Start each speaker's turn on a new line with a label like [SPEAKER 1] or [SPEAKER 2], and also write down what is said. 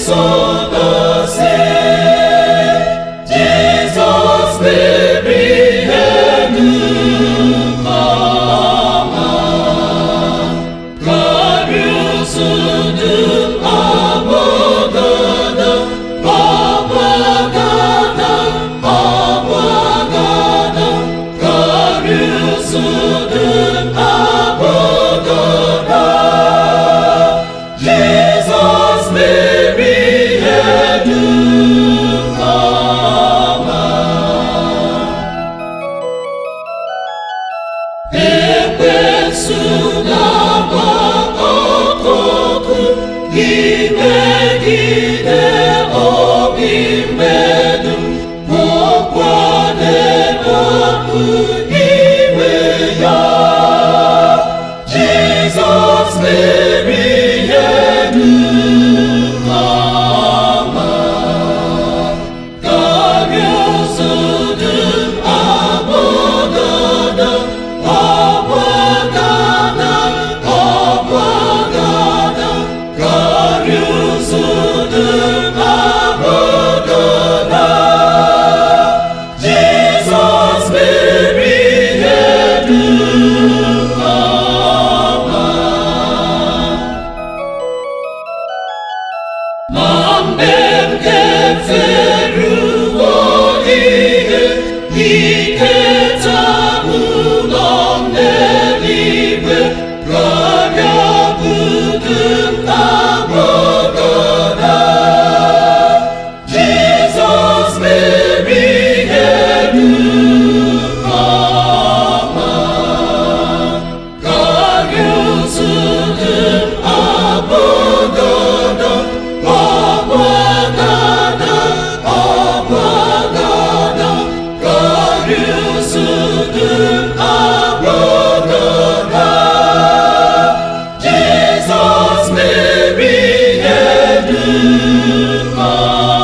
[SPEAKER 1] Son of sin, Jesus baby and mama, Karyusudum abogada, abogada, abogada, Karyusudum abogada, Jesus baby and mama. Ekwensuga okoku imegide obi medum okwadebokwu iwe ya. Jesus meriedu ama, Karyusudum abogada, abogada, abogada, Karyusudum abogada, Jesus meriedu ama. Mamem keferu ihe iketa ulam n'eluigwe, karịa budum abogada, Jizọs meriedu ama, Karyusudum abogada, abogada, abogada, Karyusudum abogada, Jesus meriedu ama.